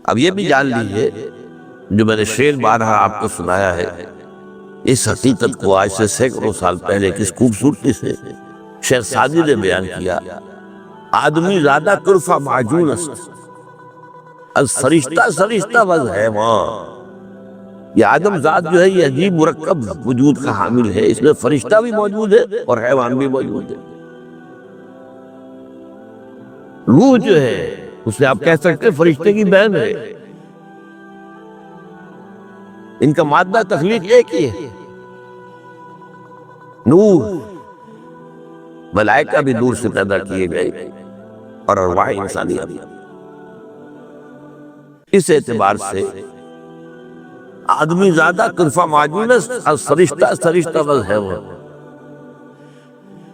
اب یہ بھی جان لیجئے، جو میں نے شعر بارہا آپ کو سنایا ہے، اس حقیقت کو آج سے سینکڑوں سال پہلے کس خوبصورتی سے شعر سعدی نے بیان کیا۔ آدمی زیادہ کرفہ معجون است، از فرشتہ سرشتہ وز حیوان۔ یہ آدم ذات جو ہے یہ عجیب مرکب وجود کا حامل ہے، اس میں فرشتہ بھی موجود ہے اور حیوان بھی موجود ہے۔ روح جو ہے اسے آپ کہہ سکتے ہیں فرشتے کی بہن ہے، ان کا مادہ تخلیق ایک ہی ہے، نور۔ ملائکہ بھی نور سے پیدا کیے گئے اور ارواح انسانیہ بھی۔ اس اعتبار سے آدمی زیادہ کرفہ معجون است، از فرشتہ سرشتہ وز حیوان۔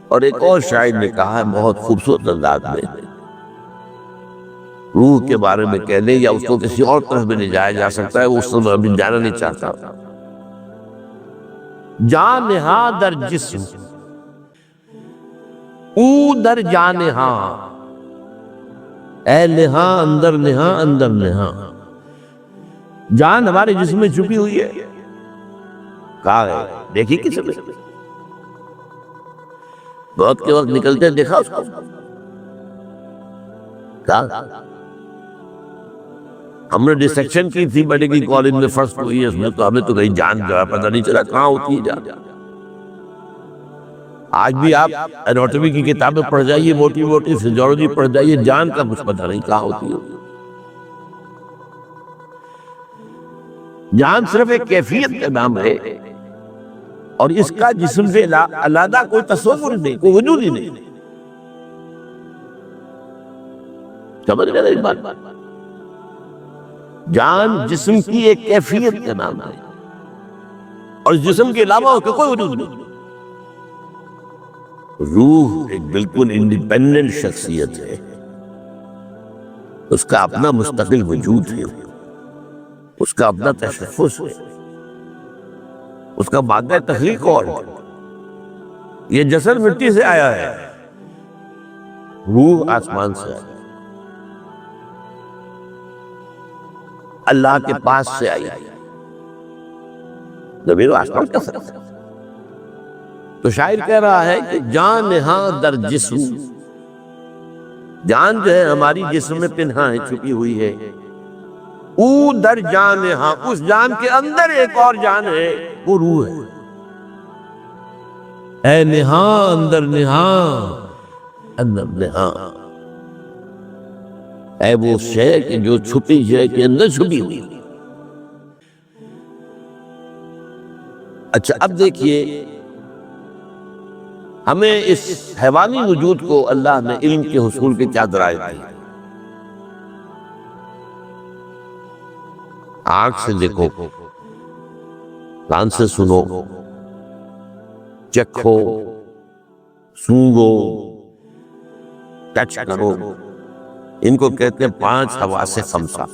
اور ایک اور شاعر نے کہا ہے بہت خوبصورت انداز میں، روح کے بارے میں کہنے یا اس کو کسی اور طرف میں لے جایا جا سکتا ہے، وہ اس طرف ابھی جانا نہیں چاہتا۔ جان نہاں در جسم او در جان نہاں، اے نہاں اندر نہاں اندر نہاں۔ جان ہمارے جسم میں چھپی ہوئی ہے، کہاں ہے دیکھی کسی نے؟ بہت کے وقت نکلتے دیکھا اس کو؟ کہاں؟ ہم نے ڈسیکشن کی تھی میڈیکل کالج میں فرسٹ ہوئی ہے، اس میں تو ہمیں تو کہیں جان جو ہے پتہ نہیں چلا کہاں ہوتی ہے جان۔ آج بھی آپ اناٹومی کی کتابیں پڑھ جائیے، موٹی موٹی فزیولوجی پڑھ جائیے، جان کا کچھ پتہ نہیں کہاں ہوتی ہے۔ جان صرف ایک کیفیت کا نام ہے، اور اس کا جسم سے علیحدہ کوئی تصور نہیں، کوئی وجود ہی نہیں۔ سمجھ گئے اس بات؟ جان جسم کی ایک کیفیت کا نام ہے، اور جسم کے علاوہ اس کا کوئی وجود نہیں۔ روح ایک بالکل انڈیپینڈنٹ شخصیت ہے، اس کا اپنا مستقل وجود ہے، اس کا اپنا تشخص ہے، اس کا مادہ تخلیق اور ہے۔ یہ جسد مٹی سے آیا ہے، روح آسمان سے آیا، اللہ کے پاس سے آئی ہے۔ زمین و آسمان کا فرق ہے۔ تو شاعر کہہ رہا ہے کہ جان نہاں در جسم، جان جو ہے ہماری جسم میں پنہاں ہے، چھپی ہوئی ہے۔ او در جان نہاں، اس جان کے اندر ایک اور جان ہے، وہ روح ہے۔ اے نہاں اندر نہاں اندر نہاں، اے وہ شے کہ جو چھپی شے کے اندر چھپی ہوئی۔ اچھا اب دیکھیے، ہمیں اس حیوانی وجود کو اللہ نے علم کے حصول کے کیا ذرائع دی۔ آنکھ سے دیکھو، کان سے سنو، چکھو، سونگو، ٹچ کرو، ان کو کہتے ہیں 5 حواس خمسہ۔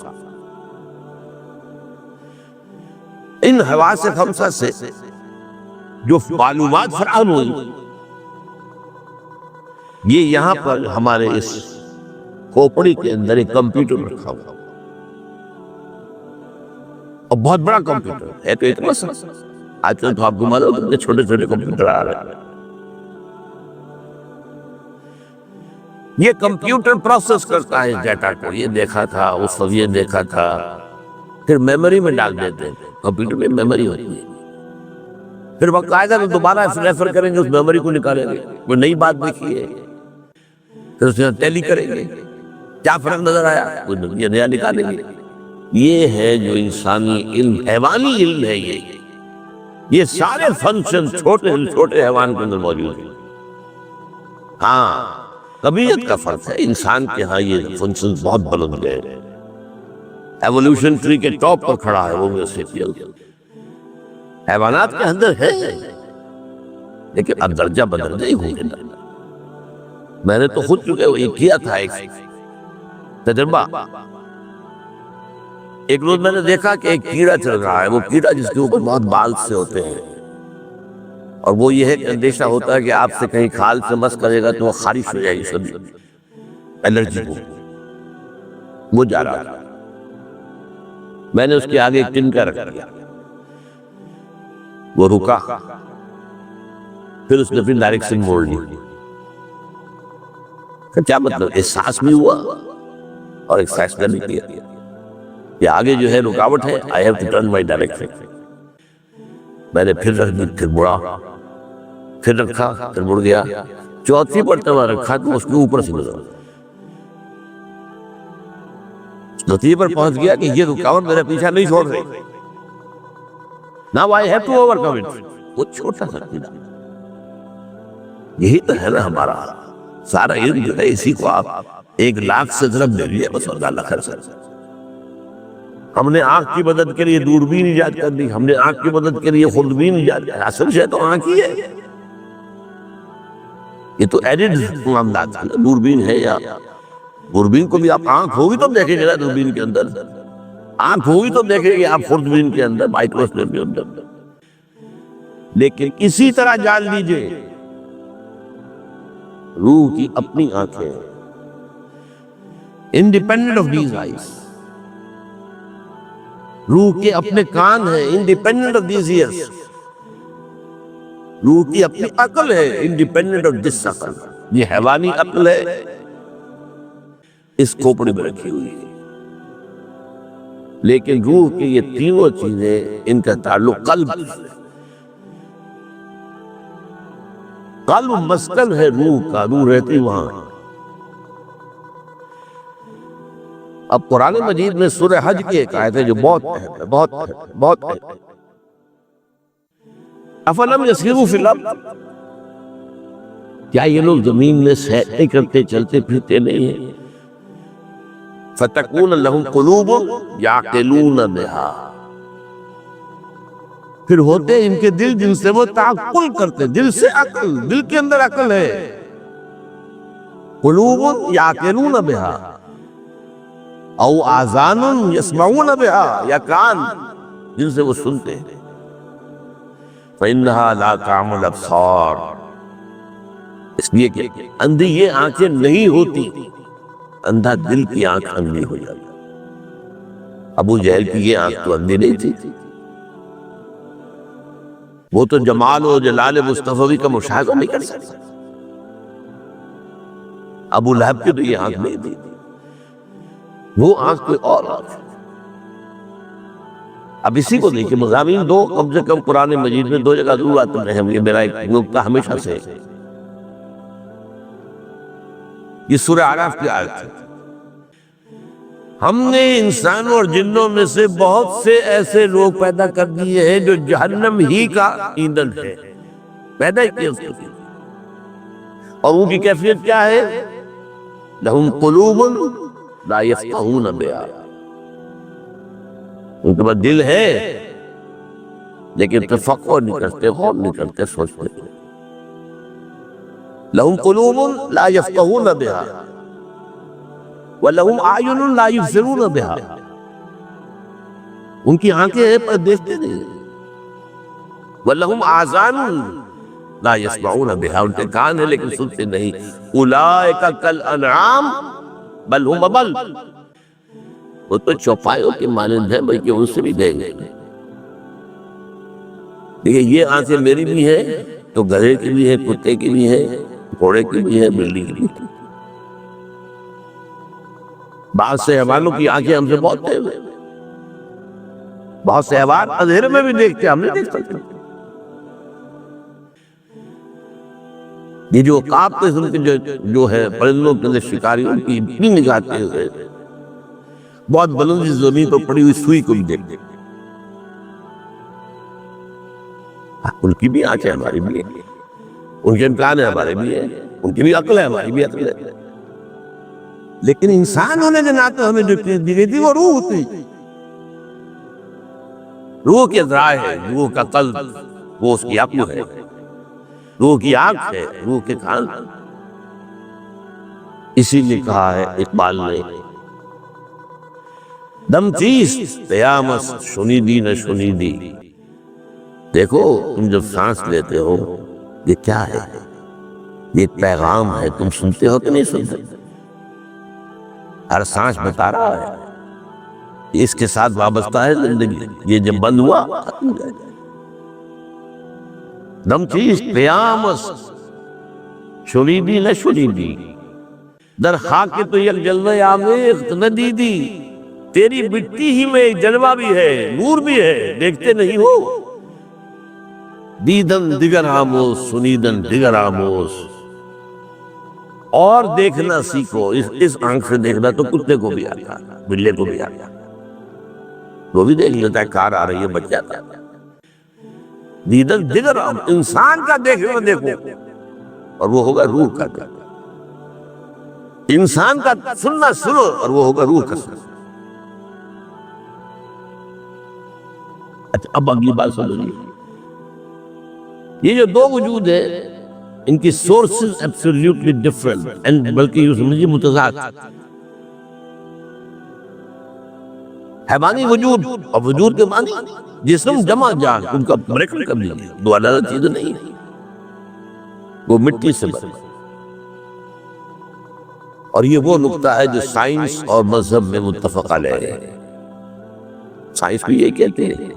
ان حواس خمسہ سے جو معلومات فراہم ہوئی، یہ یہاں پر ہمارے اس کھوپڑی کے اندر ایک کمپیوٹر رکھا ہوا، اور بہت بڑا کمپیوٹر ہے۔ تو اتنا سا آج کل تو آپ کو معلوم ہے چھوٹے چھوٹے کمپیوٹر آ رہے ہیں۔ یہ کمپیوٹر پروسیس کرتا ہے ڈیٹا کو، یہ دیکھا تھا، اس وقت یہ دیکھا تھا، پھر میموری میں ڈال دیتے ہیں۔ کمپیوٹر میں میموری ہوتی ہے، پھر باقاعدہ دوبارہ ریفر کریں گے، اس میموری کو نکالیں گے، کوئی نئی بات دیکھی ہے پھر اسے ٹیلی کریں گے، کیا فرق نظر آیا، یہ نیا نکالیں گے۔ یہ ہے جو انسانی علم، حیوانی علم ہے۔ یہ سارے فنکشن چھوٹے چھوٹے حیوان کے اندر موجود ہیں۔ ہاں طبیعت کا فرق ہے، انسان کے ہاں یہ فنکشن بہت بلند گئے، ایولیوشن ٹری کے ٹاپ پر کھڑا ہے وہ سیپیل۔ حیوانات کے اندر ہے، لیکن اب درجہ بدرجہ ہی ہو گیا۔ میں نے تو خود چکے وہ کیا تھا ایک تجربہ۔ ایک روز میں نے دیکھا کہ ایک کیڑا چل رہا ہے، وہ کیڑا جس کے اوپر بہت بال سے ہوتے ہیں، اور وہ یہ ہے کہ اندیشہ ہوتا ہے کہ آپ سے کہیں کھال سے مس کرے گا تو وہ خارش ہو جائے گی، سبھی الرجی ہو۔ وہ جا رہا تھا، میں نے اس کے آگے ایک ٹنکا رکھ دیا، وہ رکا، پھر اس نے پھر ڈائریکشن موڑ لی۔ کیا مطلب؟ احساس بھی ہوا اور ایک فیصلہ بھی کیا کہ آگے جو ہے رکاوٹ ہے، I have to turn my direction۔ میں نے پھر رکھ دی، پھر مڑا، پھر رکھا، پھر مڑ گیا، چوتھی مرتبہ رکھا تو اس کے اوپر سے گزرا، نتیجے پر پہنچ گیا کہ یہ رکاوٹ میرا پیچھا نہیں چھوڑ رہی۔ Now I have to overcome it۔ وہ چھوٹا سا قیدا، یہی تو ہے نا ہمارا سارا علم جو ہے، اسی کو آپ 1,00,000 سے ضرب دے لیے بس، اور اللہ خیر سے۔ ہم نے آنکھ کی مدد کے لیے دوربین ایجاد کر دی، ہم نے آنکھ کی مدد کے لیے خودبین ایجاد کر دی، اصل شے تو آنکھ ہی ہے۔ یہ تو ایڈڈ معاملات ہے، دوربین ہے یا دوربین کو بھی آپ آنکھ ہوگی تو دیکھیں گے نا، دوربین کے اندر آنکھ ہوگی تو دیکھیں گے آپ خودبین کے اندر، مائکروسکوپ کے اندر۔ لیکن اسی طرح جان لیجئے روح کی اپنی آنکھیں، انڈیپینڈنٹ آف دیز آئیز، روح کے اپنے کان ہیں، انڈیپینڈنٹ آف دیز ایئرز، روح کی اپنی عقل ہے، انڈیپینڈنٹ آف دس عقل۔ یہ حیوانی عقل ہے، اس کھوپڑی میں رکھی ہوئی ہے، لیکن روح کی یہ تینوں چیزیں، ان کا تعلق قلب سے۔ قلب مسکن ہے روح کا، روح رہتی وہاں۔ اب قرآن مجید میں سورہ حج کی ایک آیت ہے جو بہت اہم ہے، بہت اہم ہے، بہت اہم ہے۔ افلم یسیروا فی الارض، کیا یہ لوگ زمین میں سیر نہیں کرتے، چلتے پھرتے نہیں ہیں؟ فتکون لہم قلوب یعقلون بہا، پھر ہوتے ان کے دل جن سے وہ تعقل کرتے، دل سے عقل، دل کے اندر عقل ہے۔ قلوب یعقلون بہا او آذان یسمعون بہا، یا کان جن سے وہ سنتے ہیں۔ فإنها لا تعمى الأبصار، اس لیے کہ اندھی یہ آنکھیں نہیں ہوتی، اندھا دل کی آنکھ اندھی ہو جاتی۔ ابو جہل کی یہ آنکھ تو اندھی نہیں تھی، وہ تو جمال و جلال مصطفی کا مشاہدہ نہیں کر سکتا۔ ابو لہب کی تو یہ آنکھ نہیں تھی، وہ آنکھ کوئی اور آنکھ۔ اب اسی کو دیکھیں، مضامین دو کم سے کم قرآن مجید میں 2 جگہ ضرور آتے ہیں، یہ میرا ایک نقطہ ہمیشہ سے۔ یہ سورہ اعراف کی آیت ہے، ہم نے انسانوں اور جنوں میں سے بہت سے ایسے لوگ پیدا کر دیے ہیں جو جہنم ہی کا ایندھن ہے، پیدا ہی کیا اس کو، اور ان کی کیفیت کیا ہے؟ لہم قلوب لا یفقہون بہا، ان کے پاس دل ہے لیکن تفقہ نہیں کرتے، غور نہیں کرتے، سوچتے۔ لہم قلوب لا یفقہون بہا وَلَهُمْ أَعْيُنٌ لَا يُبْصِرُونَ بِهَا، ان کی آنکھیں ہیں پر دیکھتے نہیں۔ وَلَهُمْ آذَانٌ لَا يَسْمَعُونَ بِهَا، ان کے کان ہیں لیکن سنتے نہیں۔ أُولَئِكَ كَالْأَنْعَامِ بَلْ هُمْ أَضَلُّ، وہ تو چوپایوں کے مانند ہیں بلکہ ان سے بھی دیں گے۔ دیکھیں یہ آنکھیں میری بھی ہیں تو گدھے کی بھی ہے، کتے کی بھی ہے، گھوڑے کی بھی ہے، بلی کی بھی ہے۔ بعض سے حیوانوں کی آنکھیں ہم سے بہت تیز ہیں، بہت سے حیوان اندھیرے میں بھی دیکھتے، ہم نہیں دیکھ سکتے۔ یہ جو عقاب قسم کے جو ہے پرندوں کے اندر شکاری، ان کی اتنی نگاہ تیز ہے، بہت بلندی زمین پر پڑی ہوئی سوئی کو بھی دیکھتے۔ ان کی بھی آنکھیں ہماری بھی ہیں، ان کے امکان ہے ہمارے بھی ہیں، ان کی بھی عقل ہے ہماری بھی عقل ہے، لیکن انسان ہونے کے ناطے ہمیں جو دی گئی تھی وہ روح تھی، روح کے ذرائع ہے، روح کا قلب، وہ اس کی عقل ہے، روح کی آنکھ ہے، روح کے کان۔ اسی لیے کہا ہے اقبال نے، دم چیست قیامت شنیدی نہ شنیدی، دیکھو تم جب سانس لیتے ہو یہ کیا ہے، یہ پیغام ہے، تم سنتے ہو کہ نہیں سنتے؟ ہر سانس بتا رہا ہے اس کے ساتھ وابستہ ہے زندگی. یہ جب بند ہوا ختم ہو جائے گا. دم چیز قیامت شریدی نہ شریدی در خاک تو یک جلوہ آمیخت ندیدی. تیری مٹی ہی میں ایک جلوہ بھی ہے، نور بھی ہے، دیکھتے نہیں ہو. دیدن دیگر آموز سنیدن دیگر آموز. اور دیکھنا سیکھو. اس آنکھ سے دیکھنا تو کتے کو بھی آتا، بلے کو بھی آتا، وہ بھی دیکھ لیتا ہے کار آ رہی ہے بچ جاتا ہے. دیدن دیگر آموز، انسان کا دیکھنا دیکھو اور وہ ہوگا روح کا. انسان کا سننا سنو اور وہ ہوگا روح کا سننا. اچھا اب اگلی بات سمجھیے. یہ جو دو وجود ہے ان کی سورسز ایبسولوٹلی ڈفرنٹ اینڈ بلکہ یہ سمجھیے متضاد. حیوانی وجود اور وجود کے معنی جسم جمع جان، ان کا بریکٹ کر دیجیے، دو الگ چیزیں نہیں. وہ مٹی سے بنے. اور یہ وہ نقطہ ہے جو سائنس اور مذہب میں متفق علیہ ہے. سائنس بھی یہ کہتے ہیں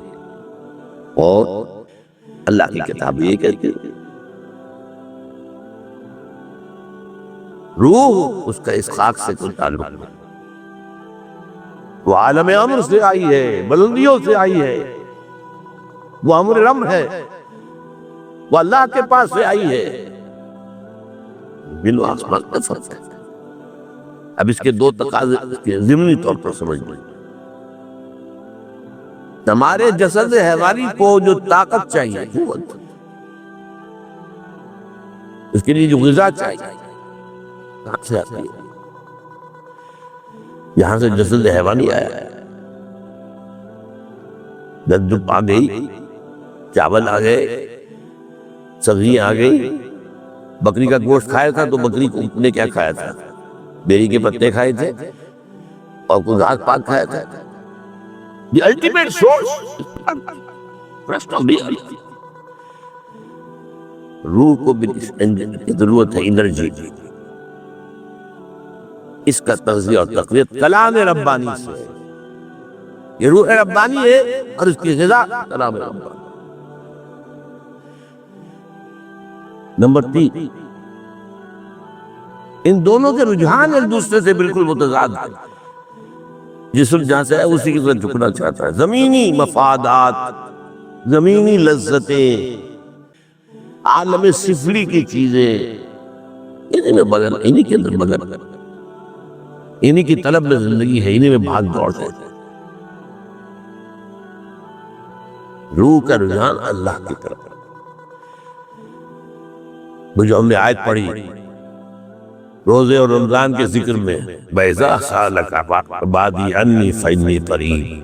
اور اللہ کی کتاب بھی یہ کہتے ہیں. روح اس کا اس خاک سے کوئی تعلق نہیں. وہ عالم امر سے آئی ہے، بلندیوں سے آئی ہے. وہ امر رم ہے، وہ اللہ کے پاس سے آئی ہے. بلو آسمان میں فرق ہے. اب اس کے دو تقاضے ضمنی طور پر سمجھ لیں. ہمارے جسد حیوانی کو جو طاقت چاہیے، قوت، اس کے لیے جو غذا چاہیے کہاں سے آتی ہے؟ یہاں سے جسد حیوانی آیا ہے. دودھ آ گئی، چاول آ گئے، سبزی آ گئی. بکری کا گوشت کھایا تھا تو بکری نے کیا کھایا تھا؟ بیری کے پتے کھائے تھے اور کوئی گھاس پاک کھایا تھا. The ultimate source rest of the earth. روح کو بھی ضرورت ہے انرجی. اس کا تغذیہ اور تقویت کلام ربانی سے. یہ روح ربانی ہے اور اس کی غذا کلام ربانی. نمبر 3، ان دونوں کے رجحان ایک دوسرے سے بالکل متضاد ہیں. جسم جہاں سے ہے اسی کی طرف جھکنا چاہتا ہے. زمینی مفادات، زمینی لذتیں، عالم سفلی کی چیزیں، انہی میں بغیر، انہی کے اندر بغیر، انہی کی طلب میں زندگی ہے، انہی میں بھاگ دوڑ ہے. روح کا رجحان اللہ کی طرف. وہ جو ہم نے آیت پڑھی روزے اور رمضان کے ذکر میں، بَإِذَا سَأَلَكَ عِبَادِي عَنِّي فَإِنِّي قَرِيبٌ.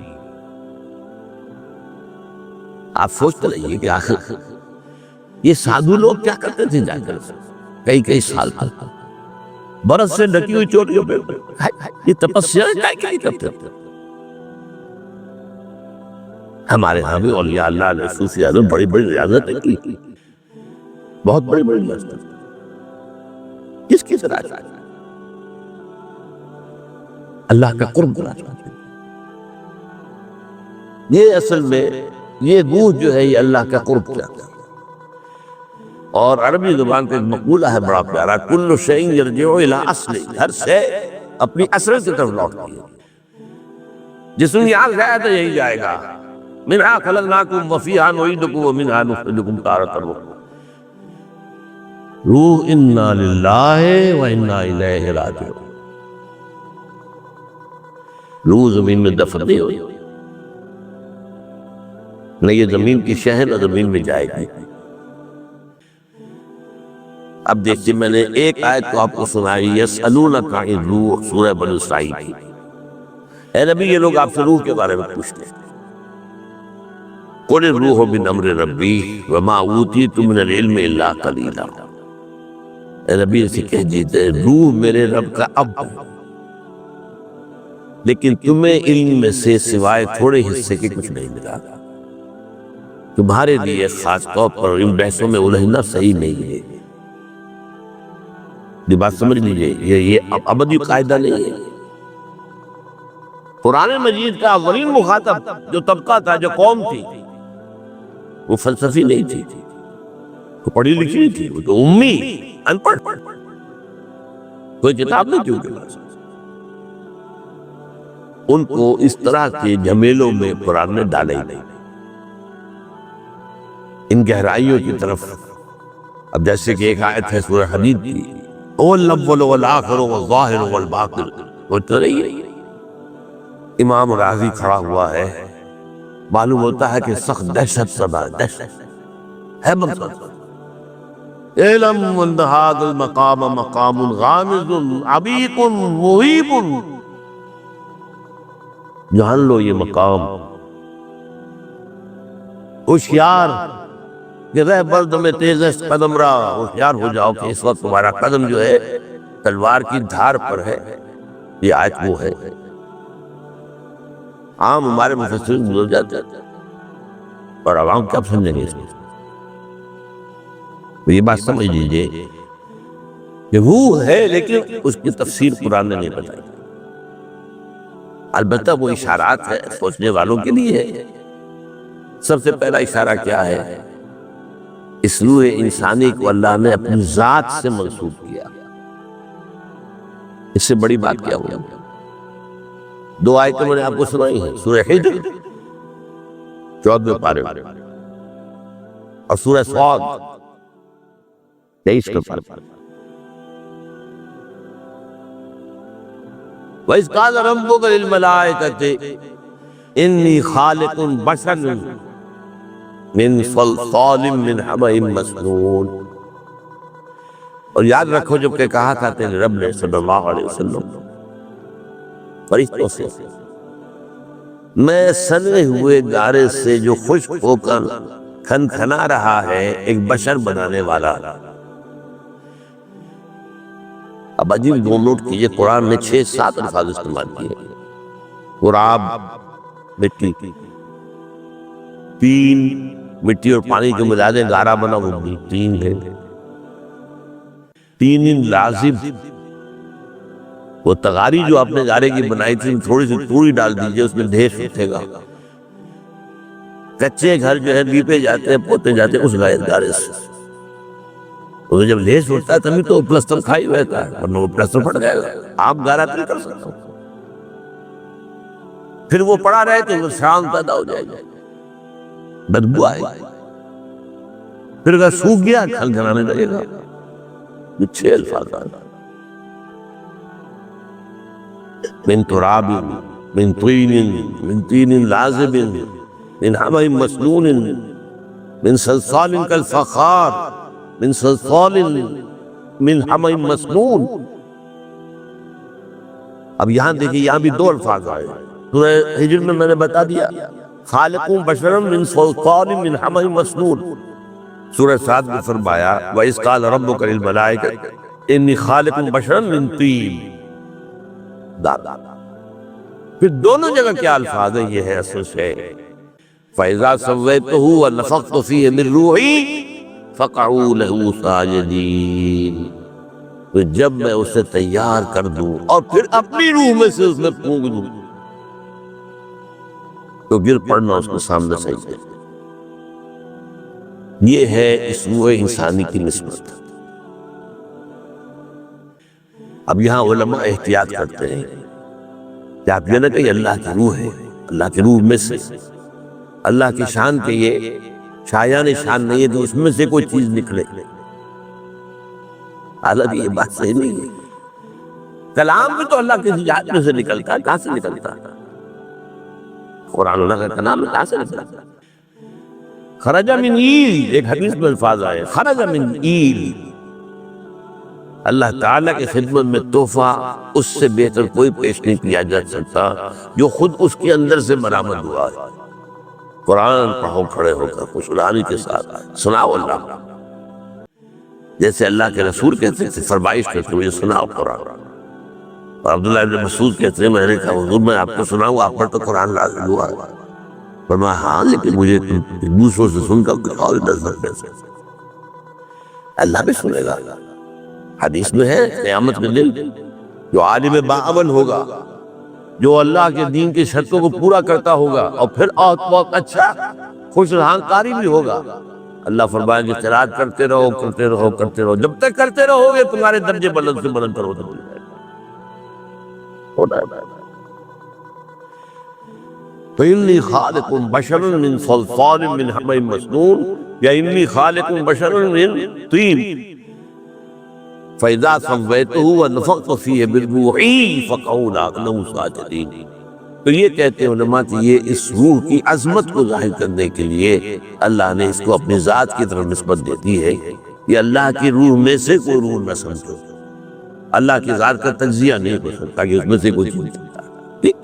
آپ سوچتے رہیے کہ آخر یہ سادھو لوگ کیا کرتے تھے جا کر کئی سال تک برس سے ڈھکی ہوئی چوٹیوں پہ یہ تپسیا کیا کرتے تھے. ہمارے ہاں بھی اولیاء اللہ علیہ صوفیاء نے بڑی بڑی ریاضتیں کی، بہت بڑی بڑی ریاضتیں. کس کی طرح چاہتے ہیں؟ اللہ کا قرب کرنا چاہتے ہیں. یہ اصل میں یہ روح جو ہے یہ اللہ کا قرب چاہتا ہے. اور عربی زبان کا ایک مقولہ ہے بڑا پیارا، کل شیء یرجع الی اصلہ. ہر شے اپنی اصل کی طرف لوٹتی ہے. جس میں یہاں سے آیا تو یہی جائے گا. منہا خلقناکم وفیہا نعیدکم ومنہا نخرجکم تارۃ اخری. روح انا للہ و انا الیہ راجعون. روح زمین میں دفن نہیں ہوئی، نہ یہ زمین کی شہ نہ زمین میں جائے گی. اب دیکھیے میں نے ایک آیت کو آپ کو سنائی، یسألونک عن الروح، سورہ بنی اسرائیل کی. اے نبی یہ لوگ آپ سے روح کے بارے میں پوچھتے ہیں. قل الروح من امر ربی وما اوتیتم من العلم الا قلیلا. اے نبی اسے کہہ دیتے روح میرے رب کا اب ہے، لیکن تمہیں علم میں سے سوائے تھوڑے حصے کے کچھ نہیں ملا. تمہارے لیے خاص طور پر ان بحثوں میں الجھنا صحیح نہیں ہے. یہ بات سمجھ لیجئے، یہ ابدی قاعدہ نہیں ہے. قرآن مجید کا اولین مخاطب جو طبقہ تھا، جو قوم تھی، وہ فلسفی نہیں تھی، وہ پڑھی لکھی نہیں تھی، وہ تو امی، ان پڑھ، کوئی کتاب نہیں تھی ان کے پاس۔ ان کو اس طرح کے جھمیلوں میں قرآن نے ڈالے ہی نہیں، ان گہرائیوں کی طرف۔ اب جیسے کہ ایک آیت ہے سورہ حدید کی، هو الاول والآخر والظاہر والباطن، وہ تو نہیں ہے۔ امام راضی کھڑا ہوا ہے، معلوم ہوتا ہے کہ سخت دہشت زدہ دہشت ہے منصب۔ اعلم ان هذا المقام مقام غامض عمیق مہیب، جان لو یہ مقام ہوشیار کہ رہ برد میں تیز قدم رہا، ہوشیار ہو جاؤ کہ اس وقت تمہارا قدم جو ہے تلوار کی دھار پر ہے۔ یہ آیت وہ ہے، عام ہمارے مفسرین گزر جاتے ہیں اور عوام کیا سمجھیں گے اس کو؟ یہ بات سمجھ لیجئے کہ وہ ہے، لیکن اس کی تفسیر قرآن نے نہیں بتائی۔ البتہ وہ اشارات ہے سوچنے والوں کے لیے ہے۔ سب سے پہلا اشارہ کیا ہے؟ اس روح انسانی کو اللہ نے اپنی ذات سے منسوب کیا، اس سے بڑی بات کیا ہوگی؟ دو آیتیں میں نے آپ کو سنائی ہیں، سورہ حجر 14 پارے اور سورہ صاد 23 پارے۔ وَإِذْ قَالَ رَبُّكَ لِلْمَلَائِكَةِ إِنِّي خَالِقٌ بَشَرًا مِنْ صَلْصَالٍ مِنْ حَمَإٍ مَسْنُونٍ۔ اور یاد رکھو جب کہ کہا تھا تیرے رب نے صلی اللہ علیہ وسلم فرشتوں سے، میں سنے ہوئے گارے سے جو خشک ہو کر کھنکھنا رہا ہے ایک بشر بنانے والا۔ اب عجیب دو نوٹ کیجئے، قرآن نے 6-7 الفاظ استعمال کیے، قرآب مٹی، تین مٹی اور پانی جو ملا دیں گارا بنا وہ بھی تین ہے، تین لازم، وہ تغاری جو آپ نے گارے کی بنائی تھی تھوڑی سی توڑی ڈال دیجئے اس میں ڈھیر اٹھے گا۔ کچے گھر جو ہے لیپے جاتے ہیں پوتے جاتے ہیں اس گارے سے، تو جب لیس اٹھتا ہے تبھی تو پلسٹر کھائی رہتا ہے، ورنہ وہ پلسٹر پھٹ جائے گا، آپ گارا نہیں کر سکتے۔ پھر وہ پڑا رہے تو وہ شام پیدا ہو جائے گا، بدبو آئے گا، پھر اگر سوکھ گیا کھنکھنانے لگے گا۔ یہ 6 الفاظ آئے، من تراب من طین من تین لازب من حمأ مسنون من صلصال کالفخار من صلصال من حمأ مسنون۔ اب یہاں دیکھیں، یہاں بھی 2 الفاظ آئے، سورہ حجر میں نے بتا دیا خالق بشرا من صلصال من حمأ مسنون، سورہ صاد میں فرمایا وَإِذْ قَالَ رَبُّكَ لِلْمَلَائِكَةِ إِنِّي خَالِقٌ بَشَرًا مِنْ طِينٍ۔ پھر دونوں جگہ کیا الفاظ ہیں؟ یہ ہے اصل سے فَإِذَا سَوَّيْتُهُ وَنَفَخْتُ فِيهِ مِنْ رُوحِي فَقَعُوا لَهُ سَاجِدِينَ، تو جب میں اسے تیار کر دوں اور پھر اپنی روح میں سے اس میں پھونک دوں تو گر پڑنا اس کے سامنے سجدے۔ یہ ہے اس روح انسانی کی نسبت۔ اب یہاں علماء احتیاط کرتے ہیں کہ آپ یہ نہ کہیں اللہ کی روح ہے، اللہ کی روح میں سے، اللہ کی شان کے یہ شایان شان نہیں ہے کہ اس میں سے کوئی چیز نکلے، حالانکہ یہ بات صحیح نہیں ہے۔ کلام بھی تو اللہ کی ذات میں سے نکلتا ہے، کہاں سے نکلتا ہے؟ قرآن اللہ کا کلام کہاں سے نکلتا ہے؟ خرج من ایل، ایک حدیث میں الفاظ آئے خرج من ایل، اللہ تعالیٰ کی خدمت میں تحفہ اس سے بہتر کوئی پیش نہیں کیا جا سکتا جو خود اس کے اندر سے برآمد ہوا ہے۔ قرآن پڑھو کھڑے ہو کر خوشحالی کے ساتھ سناؤ اللہ، جیسے اللہ کے رسول کہتے تھے، فرمائش کرتے مجھے سناؤ قرآن۔ اور عبداللہ ابن مسعود کہتے ہیں میں نے کہا حضور میں آپ کو سناؤں، آپ پر تو قرآن نازل ہوا ہے۔ فرمایا ہاں لیکن مجھے دوسروں سے سن کر دکھاؤ نظر کیسے، اللہ بھی سنے گا۔ حدیث میں ہے قیامت کے دن جو عالم باعمل ہوگا جو اللہ کے دین کی شرطوں کو پورا کرتا ہوگا اور پھر بہت اچھا خوش رہانکاری بھی ہوگا، اللہ فرمائے کہ قرات کرتے رہو کرتے رہو کرتے رہو، جب تک کرتے رہو گے تمہارے درجے بلند سے بلند ہوتے جائے گا۔ فإني خالق بشرا من صلصال من حمأ مسنون یا انی خالق بشرا من طین فإذا سويته ونفخت فيه من روحي فقعوا له ساجدين۔ تو یہ کہتے ہیں علماء کہ یہ اس روح کی عظمت کو ظاہر کرنے کے لیے اللہ نے اس کو اپنی ذات کی طرف نسبت دے دی ہے۔ یہ اللہ کی روح میں سے کوئی روح نہ سمجھو، اللہ کی ذات کا تجزیہ نہیں ہو سکتا کہ اس میں سے کوئی چیز ٹھیک،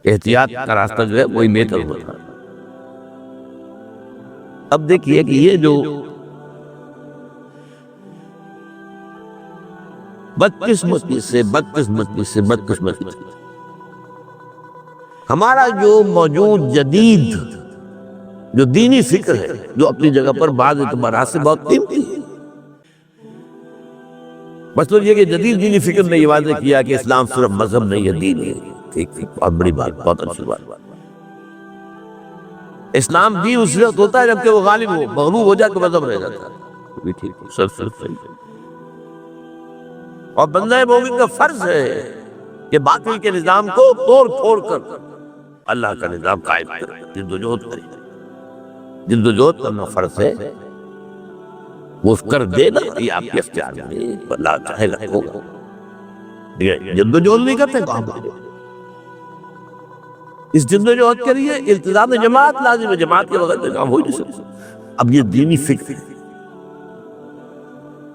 احتیاط کا راستہ جو ہے وہی بہتر ہوتا ہے۔ اب دیکھیے کہ یہ جو بدقسمتی سے ہمارا جو موجود جدید جو دینی فکر ہے، جو اپنی جگہ پر بعض اعتبارات سے بہت قیمتی ہے، مطلب یہ کہ جدید دینی فکر نے یہ واضح کیا کہ اسلام صرف مذہب نہیں ہے، دین ہے۔ ٹھیک بہت بڑی بات، بہت اچھی بات۔ اسلام دین اس وقت ہوتا ہے جبکہ وہ غالب ہو، مغلوب ہو جائے تو مذہب رہ جاتا ہے۔ ٹھیک صحیح۔ اور بندہ مومن کا فرض ہے کہ باطل کے نظام کو توڑ پھوڑ کر اللہ کا نظام قائم کرے، جدوجہد کرے۔ جدوجہد کرنا فرض ہے، وہ کر دینا یہ آپ کے اختیار میں، اللہ چاہے گا ہوگا۔ جدوجہد نہیں کرتے کہاں بھاگے؟ اس جدوجہد کے لیے التزام جماعت لازم ہے، جماعت کے بغیر کام ہو نہیں سکتا۔ اب یہ دینی فکر ہے،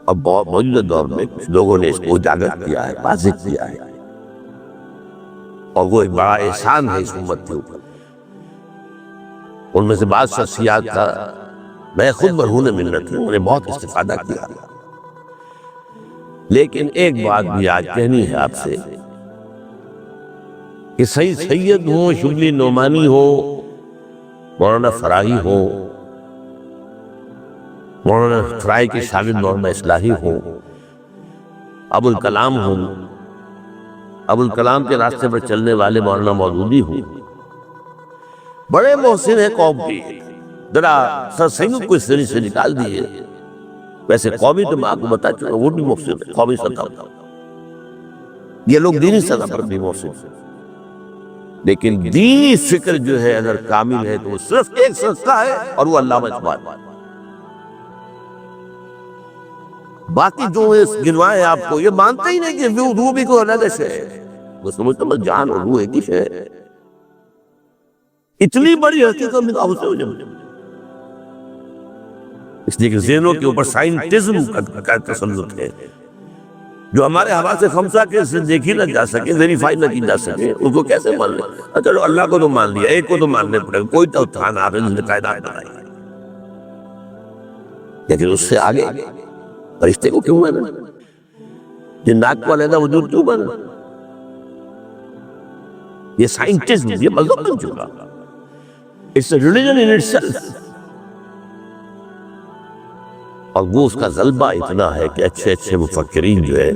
اب بہت موجودہ دور میں کچھ لوگوں نے اس کو اجاگر کیا ہے، واضح کیا ہے، اور وہ ایک بڑا احسان ہے اس امت کے اوپر۔ ان میں سے بعض شخصیات کا میں خود مرہون منت ہوں، انہوں نے بہت استفادہ کیا، لیکن ایک بات بھی آج کہنی ہے آپ سے کہ سید ہوں، شبلی نعمانی ہو، مولانا فراہی ہو، مولانا فراہی کے شاگرد مولانا اصلاحی ہوں، ابو الکلام ہوں، ابو الکلام کے راستے پر چلنے والے مولانا مودودی ہوں، بڑے محسن ہیں قوم کی، ذرا سر سید کو اس طرح سے نکال دیے۔ ویسے قومی تو میں آپ کو بتا چکا وہ بھی محسن ہے، قومی سطح پر یہ لوگ دینی سطح پر بھی محسن ہیں، لیکن دینی فکر جو ہے اگر کامل ہے تو وہ صرف ایک سلسلہ ہے اور وہ علامہ اقبال۔ باقی جو گنوائے آپ کو یہ مانتے ہی نہیں کہ روح بھی کوئی الگ ہے، وہ سمجھتا میں جان اور روح ایک ہی ہے۔ اتنی بڑی حقیقت میں آپ سے ہو جائے، اس لیے کہ ذہنوں کے اوپر سائنٹزم کا تسلط ہے، جو ہمارے حواس خمسہ کے سے دیکھی نہ جا سکے، ویریفائی نہ کی جا سکے، اس کو کیسے مان لیں؟ چلو اللہ کو تو مان لیا، ایک کو تو ماننے پڑے گا، کوئی تو تھا نہ جس نے قاعدات بنائی، لیکن اس سے آگے فرشتے کو کیوں مانا؟ جنات کو علیحدہ وجود کیوں مانا؟ یہ سائنٹزم، یہ مذہب بن چکا، it's a religion in itself۔ اور وہ اس کا غلبہ اتنا ہے کہ اچھے اچھے مفکرین جو ہے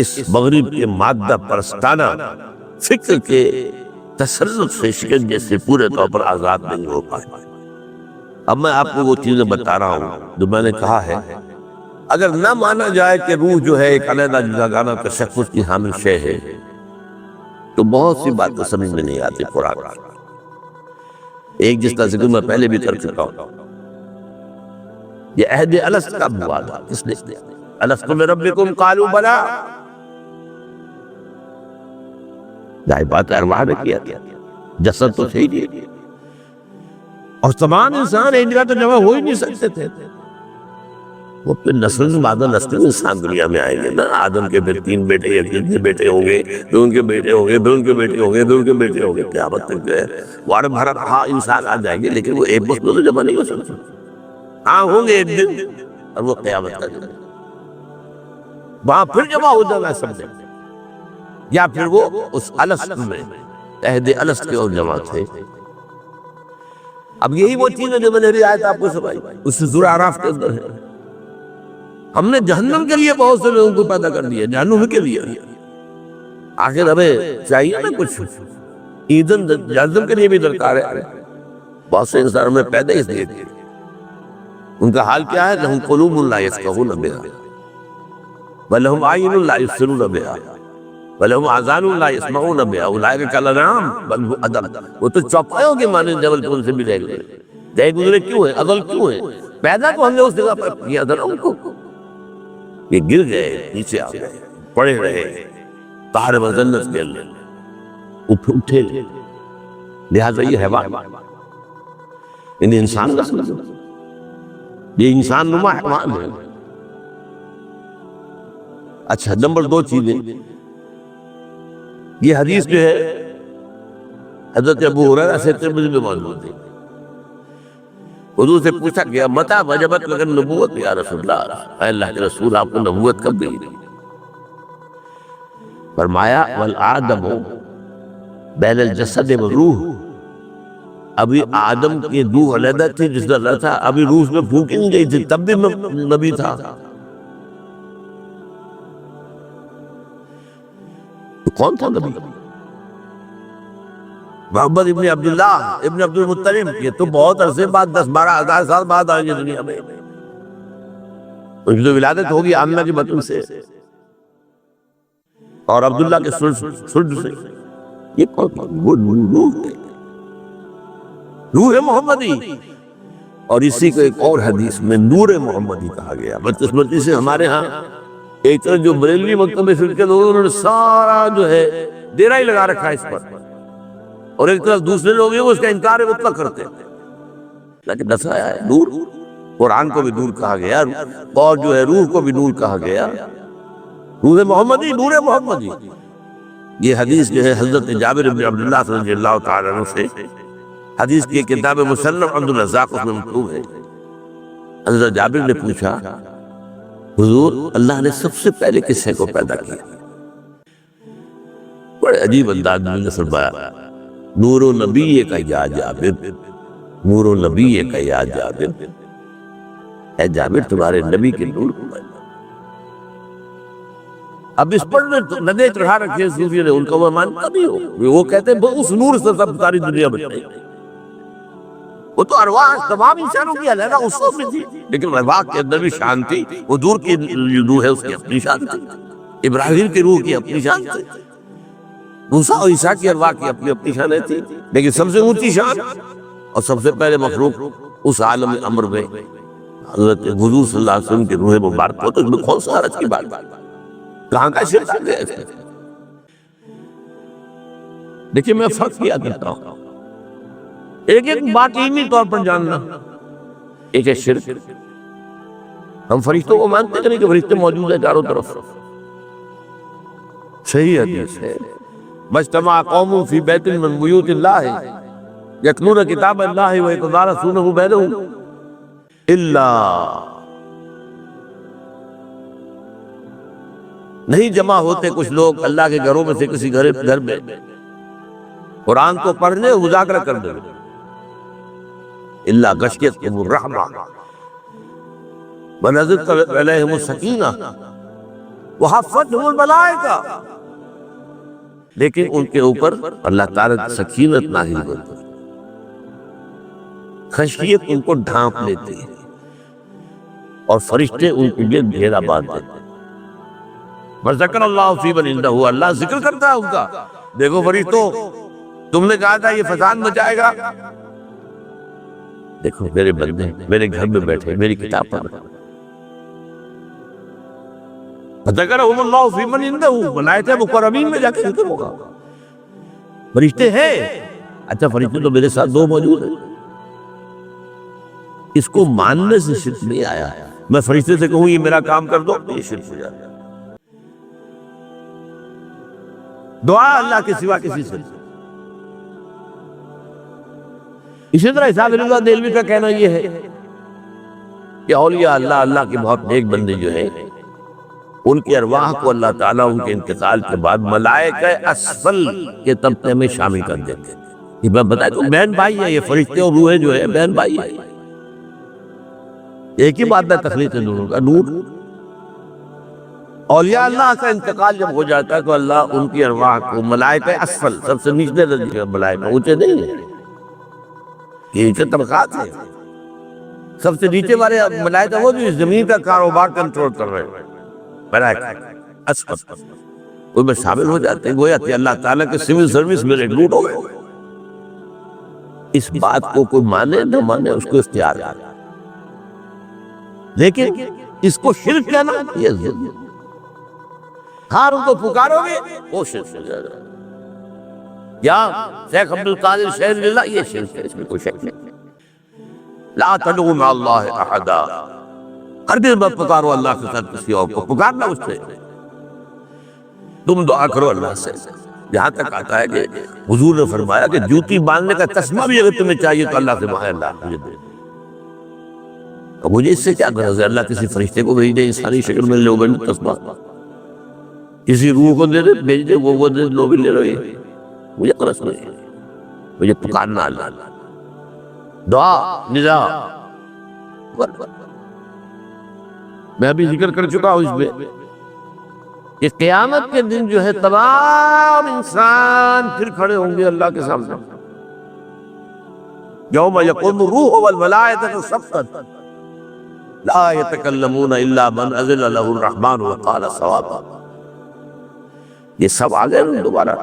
اس مغرب کے مادہ پرستانہ فکر کے تسلط سے شکنجے سے پورے طور پر آزاد نہیں ہو پائے۔ اب میں آپ کو وہ چیزیں بتا رہا ہوں جو میں نے کہا ہے، اگر نہ مانا جائے کہ روح جو ہے ایک علیحدہ جداگانہ تشخص کی حامل شے ہے تو بہت سی باتیں سمجھ میں نہیں آتی قرآن۔ ایک جس کا ذکر میں پہلے بھی کر چکا ہوں، یہ عہد الست کا ہوا تھا، کس نے؟ الست بربکم قالوا بلا، ظاہر بات ہے ارواح نے کیا تھا، جسد تو صحیح نہیں، اور تمام انسان ایک جگہ تو جمع ہو ہی نہیں سکتے تھے۔ وہ پھر نسل بعد نسل انسان دنیا میں آئیں گے نا، آدم کے پھر 3 بیٹے، ایک کے بیٹے ہوں گے، پھر ان کے بیٹے ہوں گے، پھر ان کے بیٹے ہوں گے، پھر ان کے بیٹے ہوں گے، قیامت تک جو ہے وار بھرا ہاں انسان آ جائیں گے، لیکن وہ ایک وقت میں تو جمع نہیں ہو سکتے۔ ہاں ہوں گے ایک دن، اور وہ قیامت کا دن وہاں پھر جمع ہو جانا سب نے، یا پھر وہ اس الست میں عہد الست کے اور جمع تھے۔ اب یہی وہ چیز ہے جو میں نے بھی آیت آپ کو سنائی، اس سورہ اعراف کے اندر ہے۔ ہم نے جہنم کے لیے بہت سے لوگوں کو پیدا کر دیا، جہنم کے لیے، آخر ہمیں چاہیے نا کچھ ایندھن جہنم کے لیے بھی درکار ہے. بہت سے انسان میں پیدا اس لیے تھے، ان کا حال کیا ہے؟ لہم قلوب لا یفقہون بہا ولہم اعین لا یبصرون بہا ولہم آذان لا یسمعون بہا اولئک کالانعام بل هم اضل. وہ تو چوپایوں کے مانے جبل پہ ان سے بھی رہ گزرے کیوں ہیں؟ اضل کیوں ہیں؟ پیدا تو ہم نے اس جگہ پر کیا تھا نا ان کو. یہ گر گئے، نیچے آ گئے، پڑے رہے تار مذلت کے اللہ اٹھے. لہٰذا یہ حیوان انہیں انسان کا سمجھو، یہ انسان نما حیوان ہے. اچھا، نمبر 2 چیزیں. یہ حدیث جو ہے حضرت ابو ہریرہ سے ترمذی میں موجود ہے. حضور سے پوچھا گیا متى وجبت لك النبوت یا رسول اللہ، اے اللہ کے رسول آپ کو نبوت کب ملی؟ فرمایا والآدم بین الجسد والروح. ابھی آدم کی روح علیحدہ تھی جس طرح اللہ تھا، ابھی روح میں پھونکی نہیں گئی تھی، تب بھی نبی تھا. تو کون تھا نبی؟ محمد ابن عبداللہ ابن عبد المطلب. یہ تو بہت عرصے بعد 10-12 ہزار سال بعد آئیں گے دنیا میں. ان کی تو ولادت ہوگی آمنہ کے بطن سے اور عبداللہ کے سلج سے. یہ کون؟ روح محمدی. اور اسی کو ایک اور حدیث میں نور محمدی کہا گیا. بدقسمتی سے ہمارے ہاں ایک طرح جو بریلوی مکتب سے کے لوگوں نے سارا جو ہے ڈیرہ ہی لگا رکھا ہے اس پر، اور ایک طرف دوسرے لوگ ہیں وہ اس کا انکار مطلق کرتے ہیں. لیکن دسایا ہے نور. قرآن کو بھی نور کہا گیا، اور جو ہے روح کو بھی نور کہا گیا. روح محمدی، نور محمدی. یہ حدیث جو ہے حضرت جابر بن عبداللہ رضی اللہ تعالیٰ عنہ سے، حدیث کی کتاب مسلم عبد الرزاق اس میں مکتوب ہے. حضرت جابر نے پوچھا حضور اللہ نے سب سے پہلے کس کو پیدا کیا؟ بڑے عجیب انداز میں فرمایا نور و نبی کا یا جابر، نور و نبی کا یا جابر. اے جابر تمہارے نبی کے نور کو پیدا. اب اس پر ندے چڑھا رکھے صوفیوں نے، ان کا وہ مانتا نہیں ہو. وہ کہتے ہیں اس نور سے سب ساری دنیا بچائی. وہ تو ارواح تمام انسانوں کی علیحدہ اصول میں تھی، لیکن ارواح کے اندر بھی شان تھی. وہ دور کی روح ہے، اس کی اپنی شان تھی. ابراہیم کی روح کی اپنی شان تھی. موسیٰ اور عیسیٰ کی ارواح کی اپنی اپنی شانیں تھی. لیکن سب سے اونچی شان اور سب سے پہلے مخلوق اس عالم امر میں حضرت حضور صلی اللہ علیہ وسلم کی روح مبارک ہو. تو اس میں کون سا حرج کی بات؟ کہاں کا شرک آ گیا؟ دیکھیے میں فرق کیا کرتا ہوں، ایک ایک بات علمی طور پر جاننا. ایک ہے شرک. ہم فرشتوں کو مانتے ہیں کہ فرشتے موجود ہیں چاروں طرف. صحیح حدیث ہے مجتمع قوم فی بیت من بیوت اللہ یتلون کتاب اللہ ویتدارسونہ بینہم الا. نہیں جمع ہوتے کچھ لوگ اللہ کے گھروں میں سے کسی گھر میں قرآن کو پڑھنے اور مذاکرہ کرنے الا غشیتہم الرحمہ ونزلت علیہم السکینہ وحفتہم الملائکہ. لیکن ان کے اوپر اللہ تعالیٰ سکینت نازل کرتا، خشیت ان کو ڈھانپ لیتے ہیں، اور فرشتے ان کے لیے گھیرا باندھ دیتے ہیں. وَذَكَرَ اللَّهُ فِي مَنْ عِندَهُ. اللہ ذکر کرتا ہے ان کا. دیکھو فرشتوں، تم نے کہا تھا یہ فساد مچائے گا، دیکھو میرے بندے میرے گھر میں بیٹھے میری کتاب پڑھ رہے. فَذَكَرَهُمُ اللَّهُ فِي مَنْ عِندَهُ. ملائکہ مقربین میں جا کے ذکر ہوگا. فرشتے ہیں. اچھا فرشتے تو میرے ساتھ 2 موجود ہیں. اس کو ماننے سے شرک نہیں آیا. میں فرشتے سے کہوں یہ میرا کام کر دو، یہ شرک ہو جائے. دعا اللہ کے سوا کسی سے. اسی طرح اسحاق علیہ اللہ دہلوی کا کہنا یہ ہے کہ اولیاء اللہ کے بہت نیک بندے جو ہیں ان کی ارواح کو اللہ تعالیٰ ان کے انتقال کے بعد ملائکہ اسفل کے طبقے میں شامل کر دیتے ہیں. یہ میں بتایا تو بہن بھائی ہے، یہ فرشتے اور روحیں جو ہے بہن بھائی ہے. ایک ہی بات ہے تخلیق دونوں کا، نور. اولیاء اللہ کا انتقال جب ہو جاتا ہے تو اللہ ان کی ارواح کو ملائکہ اسفل، سب سے نچلے درجے کے ملائکہ، اونچے نہیں ہیں، یہ نیچے طبقات ہیں، سب سے نیچے والے ملائکہ وہ جو زمین کا کاروبار کنٹرول کر رہے ہیں، ملائکہ اسفل، ان میں شامل ہو جاتے ہیں، گویا کہ اللہ تعالیٰ کے سول سروس میں ریکروٹ ہو گئے۔ اس بات کو کوئی مانے نہ مانے اس کو اختیار ہے، لیکن اس کو شرک کہنا یہ ظلم ہے۔ ہاں ان کو پکارو گے وہ شرک ہو جائے گا، یا شیخ عبد القادر شیخ اللہ، یہ شرک ہے، اس میں کوئی شک نہیں۔ لا تدعوا مع اللہ احدا، ہرگز مت پکارو اللہ کے ساتھ کسی اور کو، پکارنا اس سے، تم دعا کرو اللہ سے۔ یہاں تک آتا ہے کہ حضور نے فرمایا کہ جوتی باندھنے کا تسمہ بھی اگر تمہیں چاہیے تو اللہ سے مانگے، اللہ مجھے دے۔ اب مجھے اس سے کیا غرض ہے؟ اللہ کسی فرشتے کو بھیج دے انسانی شکل میں، لو بند تسمہ، کسی روح کو دے دے بھیج دے، وہ دے، لو بھی لے رہے، مجھے غرض نہیں، مجھے پکارنا اللہ، دعا ندا۔ میں ابھی ذکر کر چکا ہوں اس میں کہ قیامت کے دن جو ہے تمام انسان پھر کھڑے ہوں گے اللہ کے سامنے، یوم یقوم الروح والملائکۃ صفا لا یتکلمون الا من اذن له الرحمن وقال صوابا۔ یہ سب آ گئے دوبارہ۔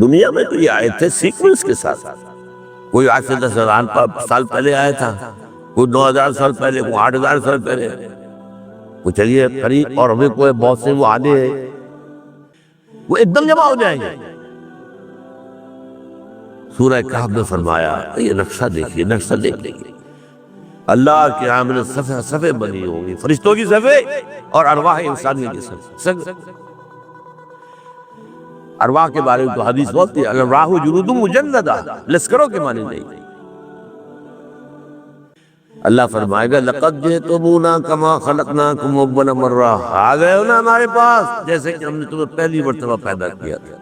دنیا میں تو یہ آئے تھے سیکوینس کے ساتھ، کوئی آج سے 10,000 سال پہلے آیا تھا، کوئی 9,000 سال پہلے، کوئی 8,000 سال پہلے، وہ چلیے قریب، اور ہمیں کوئی بہت سے وہ آنے ہیں، وہ ایک دم جمع ہو جائیں گے۔ سورہ کہف میں فرمایا، یہ نقشہ دیکھیے، نقشہ دیکھ لیجیے، اللہ کے عامل صفحہ صفحے بنی ہوں گی، فرشتوں کی صفحے اور ارواح انسانی کی صفحے۔ ارواح کے بارے میں تو حدیث بولتی ہے الارواح جنود مجندہ، لشکروں کے معنی نہیں۔ اللہ فرمائے گا لقد جئتمونا کما خلقناکم اول مرہ، آ گئے ہو نا ہمارے پاس جیسے کہ ہم نے تمہیں پہلی مرتبہ پیدا کیا تھا۔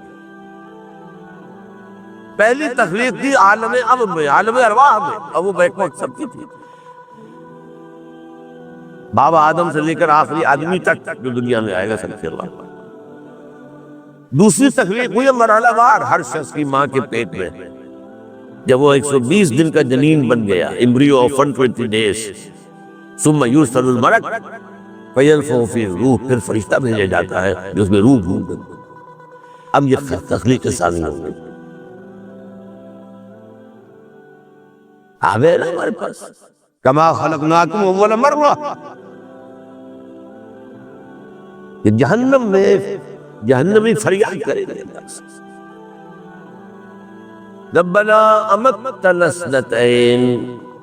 پہلی تخلیق تھی عالم اب میں، عالم ارواح میں، اب وہ بیک وقت سب کی تھی، بابا آدم سے لے کر آخری آدمی تک جو دنیا میں آئے گا سب سے اللہ۔ دوسری تخلیق ہوئی مرحلہ وار، ہر شخص کی ماں کے پیٹ میں، جب وہ 120 دن کا جنین بن گیا، امبریو آف 120 days، ثم یرسل الملک فینفخ فیہ الروح، پھر فرشتہ بھیجا جاتا ہے جو اس میں روح ڈھونڈ۔ اب یہ تخلیق ثانی ہو گئی، آ گئے نا ہمارے پاس کما خلقناکم اول مرہ۔ کہ جہنم میں جہنمی فریاد کرے گا ربنا امتنا اثنتین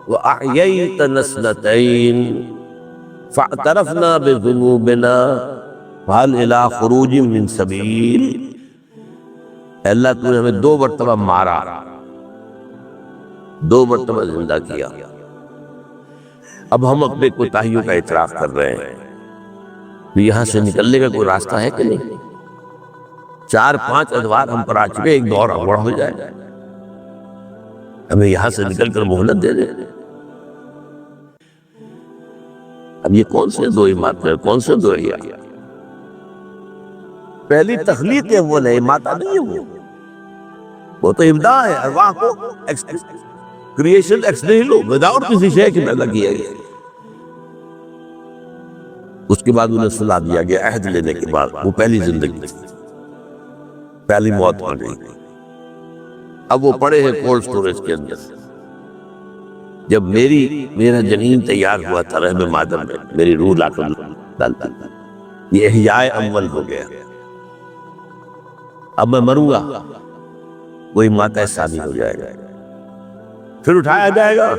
واحییتنا اثنتین فاعترفنا بذنوبنا فہل الی خروج من سبیل۔ اے اللہ تو نے ہمیں 2 مرتبہ مارا، 2 مرتبہ زندہ کیا، اب ہم اپنے کوتاہیوں کا اعتراف کر رہے ہیں، یہاں سے نکلنے کا کوئی راستہ ہے کہ نہیں؟ 4-5 ادوار ہم پر آ چکے، ایک دور اور ہو جائے، ہمیں یہاں سے نکل کر مہلت دے دیں۔ اب یہ کون سے 2 اماتیں، کون سے 2 احیاء؟ پہلی تخلیق اول ہے، اماتہ نہیں ہے، وہ تو ابداع ہے، ارواح کو کریشن ایکس نہیلو، وداؤٹ کسی شے کے پیدا کیا گیا۔ اس کے بعد انہیں سلا دیا گیا عہد لینے کے بعد، وہ پہلی زندگی، پہلی موت ہو گئی۔ اب وہ پڑے ہیں کولڈ سٹوریج کے اندر۔ جب میرا جنین تیار ہوا تھا رحم مادر میں، میری روح لا کر ڈالتا، یہ احیاء اول ہو گیا۔ اب میں مروں گا، وہی ماتہ ثانی ہو جائے گا، پھر اٹھایا جائے گا،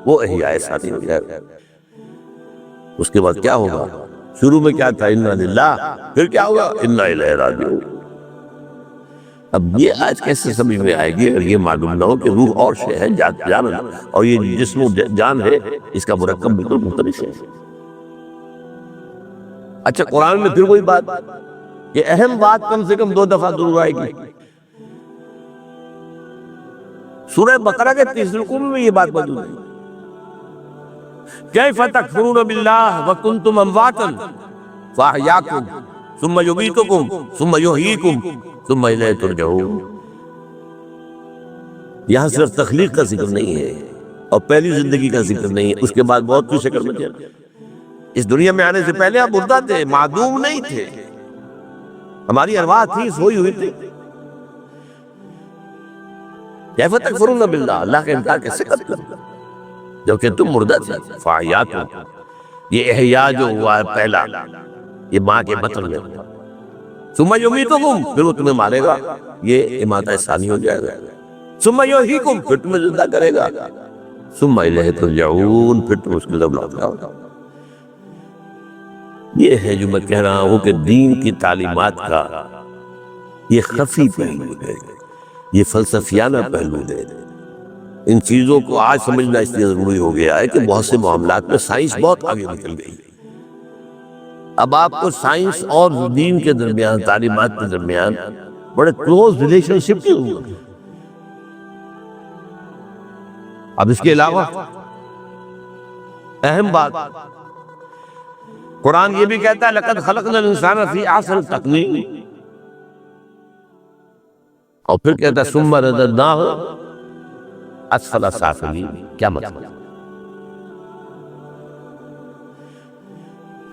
وہ احیاء ثانی ہو جائے گا۔ اس کے بعد کیا ہوگا؟ شروع میں کیا تھا انا للہ، پھر کیا ہوگا انا الیہ راجعون۔ اب یہ آج کیسے سمجھ میں آئے گی اگر یہ معلوم نہ ہو کہ روح اور شے ہے، جان، اور یہ جسم و جان ہے، اس کا مرکب بالکل مختلف ہے۔ اچھا قرآن میں پھر وہی بات، یہ اہم بات کم سے کم 2 دفعہ ضرور آئے گی۔ سورہ بقرہ کے 30 رکوع میں یہ بات موجود ہے، کیف تکفرون باللہ وکنتم امواتا فاحیاکم ثم یمیتکم ثم یحییکم ثم الیہ ترجعون۔ یہاں صرف تخلیق کا ذکر نہیں ہے اور پہلی زندگی کا ذکر نہیں ہے، اس کے بعد بہت کچھ شکل میں چل۔ اس دنیا میں آنے سے پہلے آپ مردہ تھے، معدوم نہیں تھے، ہماری ارواح تھی، سوئی ہوئی تھی۔ کیف تکفرون باللہ، اللہ کا انکار کیسے کرتے ہو جبکہ تم مردہ تھے؟ فاحیاکم، یہ احیاء جو ہوا ہے پہلا، یہ ماں کے بطن میں، ثم یمیتکم، پھر وہ تمہیں مارے گا، یہ اماتہ ثانی ہو جائے گا، ثم یحییکم، پھر تمہیں زندہ کرے گا، ثم الیہ ترجعون، پھر تم اس کی طرف لوٹ جاؤ۔ یہ ہے جو میں کہہ رہا ہوں کہ دین کی تعلیمات کا یہ خفی پہلو ہے، یہ فلسفیانہ پہلو ہے۔ ان چیزوں کو آج سمجھنا اس لیے ضروری ہو گیا ہے کہ بہت سے معاملات میں سائنس بہت آگے نکل گئی۔ اب آپ کو سائنس اور دین کے درمیان، تعلیمات کے درمیان بڑے کلوز ریلیشن شپ کی ضرورت ہے۔ اب اس کے علاوہ اہم بات، قرآن یہ بھی کہتا ہے لَقَدْ خَلَقْنَا الْإِنسَانَ فِي أَحْسَنِ تَقْوِيمٍ، اور پھر کہتا ہے ثُمَّ رَدَدْنَاهُ أَسْفَلَ سَافِلِينَ۔ کیا مطلب؟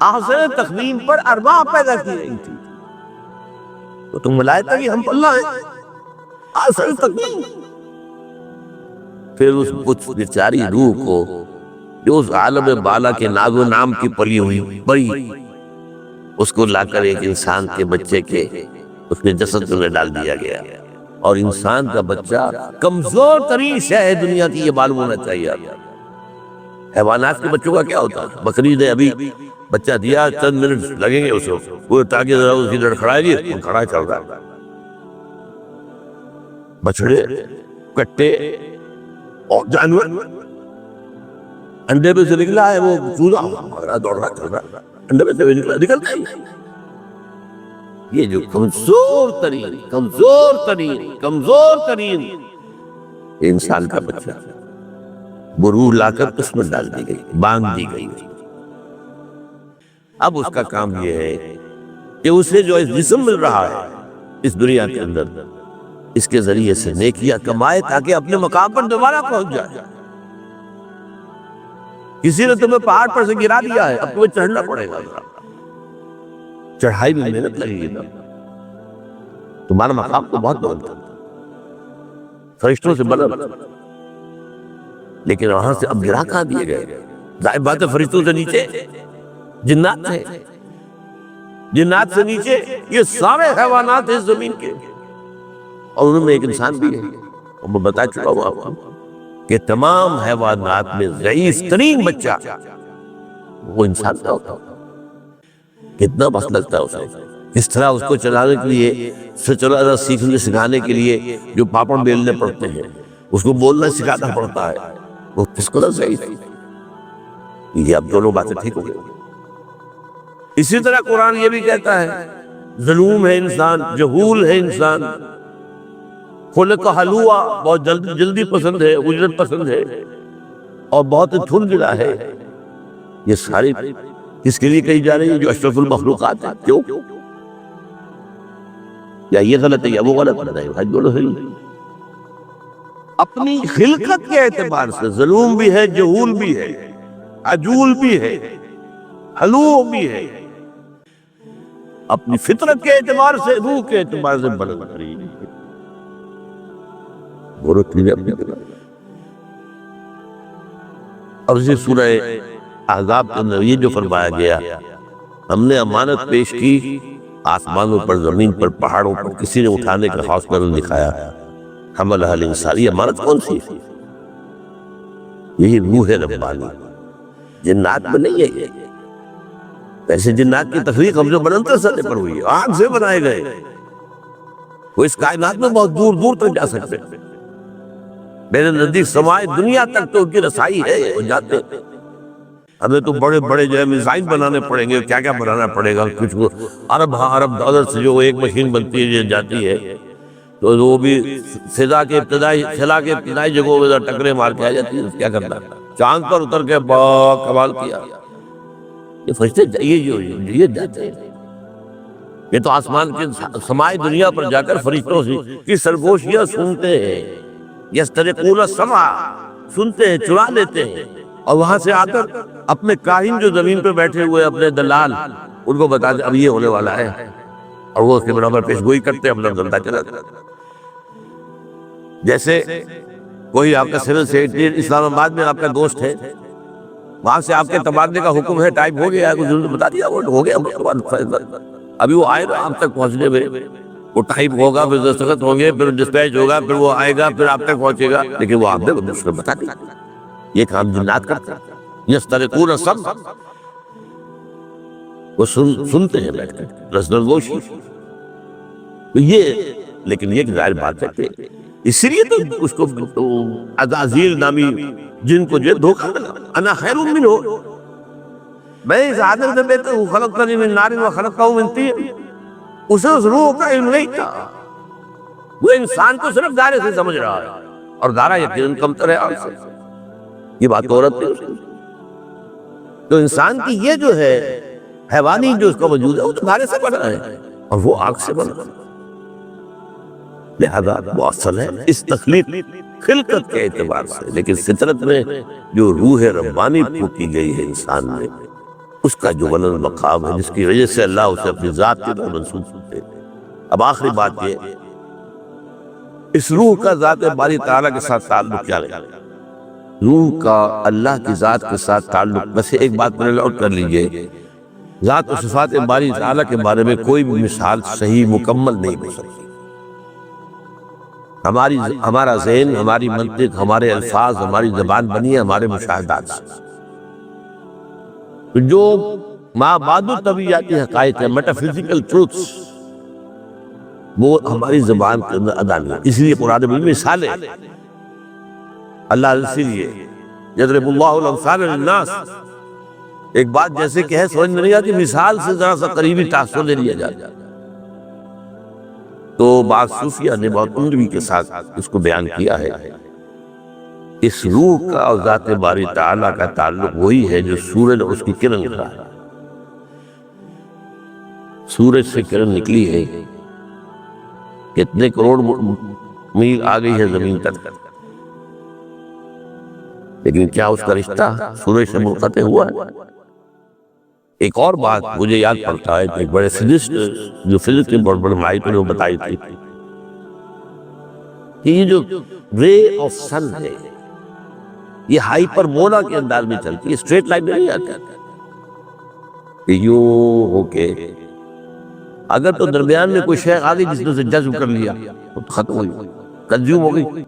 احسن تقویم پر ارواح پیدا کی گئی تھی، تو تم ملائکہ کی ہم اللہ ہیں، احسن تقویم۔ پھر اس بیچاری روح کو جو اس عالم بالا کے ناز و نام کی پلی ہوئی بڑی، اس کو لا کر ایک انسان کے بچے کے اس کے جسد میں ڈال دیا گیا، اور انسان کا بچہ کمزور ترین شے ہے دنیا کی، یہ معلوم ہونا چاہیے۔ حیوانات کے بچوں کا کیا ہوتا ہے؟ بکری نے ابھی بچہ دیا، چند منٹ لگیں گے اس کو تاکہ ذرا اس کی لڑکھڑائے گی، کھڑا چل رہا ہے۔ بچڑے، کٹے اور جانور، انڈے میں سے نکلا ہے وہ چوزا، دوڑ رہا چل رہا، انڈے میں سے نکلتا ہی۔ یہ جو کمزور ترین انسان کا بچہ، وہ روح لا کر اس میں ڈال دی گئی، باندھ دی گئی۔ اب اس کا کام یہ ہے کہ اسے جو جسم مل رہا ہے اس دنیا کے اندر، اس کے ذریعے سے نیکیاں کمائے تاکہ اپنے مقام پر دوبارہ پہنچ جائے۔ کسی نے تمہیں پہاڑ پر سے گرا دیا ہے، اب تمہیں چڑھنا پڑے گا، چڑھائی میں محنت لگے گی، تمہارا مقام تو بہت بلند ہے، فرشتوں سے بلند، لیکن وہاں سے اب گرا کہاں دیے گئے؟ ظاہر بات ہے فرشتوں سے نیچے جنات تھے، جنات سے نیچے یہ سارے حیوانات ہیں زمین کے، اور ان میں ایک انسان بھی ہے۔ اور میں بتا چکا ہوں آپ کو کہ تمام حیوانات میں ضعیف ترین بچہ وہ انسان کا ہوتا ہے۔ کتنا وقت لگتا ہے اسے، اس طرح اس کو چلانے کے لیے، چلانا سیکھنے سکھانے کے لیے جو پاپڑ بیلنے پڑتے ہیں، اس کو بولنا سکھانا پڑتا ہے، وہ کس کو ضعیف۔ یہ اب دونوں باتیں ٹھیک ہو گئی۔ اسی طرح قرآن یہ بھی کہتا ہے ظلوم ہے انسان، جہول ہے انسان، خلق حلوہ، بہت جلدی پسند ہے، اجرت پسند ہے، اور بہت ٹھنڈا ہے۔ یہ ساری کس کے لیے کہی جا رہی ہے؟ جو اشرف المخلوقات ہے۔ کیوں؟ یا یہ غلط ہے یا وہ غلط ہے، دونوں صحیح۔ اپنی خلقت کے اعتبار سے ظلوم بھی ہے، جہول بھی ہے، عجول بھی ہے، حلوہ بھی ہے، اپنی فطرت کے اعتبار سے، روح کے اعتبار سے بلند ترین ہے۔ اور اسی سورہ احزاب کے اندر یہ جو فرمایا گیا، ہم نے امانت پیش کی آسمانوں پر، زمین پر، پہاڑوں پر، کسی نے اٹھانے کا حوصلہ نہ دکھایا۔ حملها الانسان، یہ امانت کون سی ہے؟ یہی روح ربانی، جنات میں نہیں ہے۔ ویسے جنات کی تخلیق ہم جو بلندر سطح پر ہوئی ہے، آگ سے بنائے گئے، وہ اس کائنات میں بہت دور دور تک جا سکتے ہیں۔ میرے نزدیک سمائے دنیا تک تو ان کی رسائی ہے، وہ جاتے ہیں۔ ہمیں تو بڑے بڑے جو ہے میزائل بنانے پڑیں گے، کیا کیا بنانا پڑے گا، کچھ ارب ڈالر سے جو ایک مشین بنتی ہے جاتی ہے، تو وہ بھی خلا کے ابتدائی جگہوں میں ٹکرے مار کے آ جاتی ہے۔ کیا کرنا، چاند پر اتر کے کمال کیا، یہ فرشتے یہ جاتے ہیں، یہ تو آسمان کے سمائی دنیا پر جا کر فرشتوں سے کی سرگوشیاں سنتے ہیں، یسترقون السمع، سنتے ہیں، چرا لیتے ہیں، اور وہاں سے آ کر اپنے کاہن جو زمین پہ بیٹھے ہوئے اپنے دلال ان کو بتاتے اب یہ ہونے والا ہے، اور وہ اس کے برابر پیش گوئی کرتے ہیں، اپنا دھندا چلاتے ہیں۔ جیسے کوئی آپ کا سول سیکرٹری اسلام آباد میں آپ کا دوست ہے، وہاں سے آپ کے تبادلے کا حکم ہے، ٹائپ ہو گیا ہے، کچھ بتا دیا وہ ہو گیا، ابھی وہ آئے گا آپ تک پہنچنے میں، وہ ٹائپ ہوگا، پھر دستخط ہوں گے، پھر ڈسپیچ ہوگا، پھر وہ آئے گا، پھر آپ تک پہنچے گا، لیکن وہ آپ نے بتا دیا۔ یہ کام جنات کرتے ہیں، یسترقون السمع، وہ سنتے ہیں بیٹھ کر رسل گوشی۔ تو یہ لیکن یہ ظاہر بات ہے کہ اس لیے تو اس کو عزازیل نامی جن کو جو دھوکہ ملا، انا خیر منہ، میں اس آدم سے بہتر ہوں، خلقتنی من نار و خلقتہ من طین، اسے اس روح کا علم نہیں تھا، وہ انسان کو صرف دائرے سے سمجھ رہا ہے، اور دائرہ یقیناً کمتر ہے آگ سے، یہ بات عورت نہیں اس کی۔ تو انسان کی یہ جو ہے حیوانی جو اس کا وجود ہے وہ تو دائرے سے بنا ہے، اور وہ آگ سے بنا ہے، لہذا وہ اصل ہے اس تخلیق خلقت کے اعتبار سے، لیکن فطرت میں جو روح ربانی پھونکی گئی ہے انسان میں، اس کا جو بلند مقام ہے، جس کی وجہ سے اللہ اسے اپنی ذات کے طرف منسوب کرتے ہیں۔ اب آخری بات یہ، اس روح کا ذات باری تعالیٰ کے ساتھ تعلق کیا ہے؟ روح کا اللہ کی ذات کے ساتھ تعلق، بس ایک بات پر نوٹ کر لیجئے، ذات و صفات باری تعالیٰ کے بارے میں کوئی بھی مثال صحیح مکمل نہیں ہو سکتی۔ ہمارا ذہن، ہماری منطق، ہمارے الفاظ، ہماری زبان بنی ہے ہمارے مشاہدات سے، جو ما بعد طبیعیاتی حقائق ہے، میٹافزیکل ٹروتس، وہ ہماری زبان کے اندر ادا نہیں۔ اس لیے قرآن میں مثالیں اللہ اسی لیے یضرب اللہ الامثال للناس، ایک بات جیسے کہ ہے سمجھ میں نہیں آتی، مثال سے ذرا سا قریبی تاثر لے لیا جاتا ہے۔ تو بعض صوفیہ نے بہت عمدگی کے ساتھ اس کو بیان کیا ہے، اس روح کا اور ذات باری تعالیٰ کا تعلق وہی ہے جو سورج اور اس کی کرن کا ہے۔ سورج سے کرن نکلی ہے، کتنے کروڑ میل آ گئی ہے زمین تک، لیکن کیا اس کا رشتہ سورج سے منقطع ہوا ہے؟ ایک اور بات مجھے یاد پڑتا ہے کہ ایک بڑے فزسٹ جو فزکس کے بڑے بڑے ماہر نے بتائی تھی کہ یہ جو رے آف سن ہے یہ ہائپر بولا کے انداز میں چلتی ہے، اسٹریٹ لائن میں نہیں آتی کہ یوں ہو کے، اگر تو درمیان میں کوئی شے آ گئی جس نے اسے جذب کر لیا تو ختم ہو گئی، کنزیوم ہو گئی۔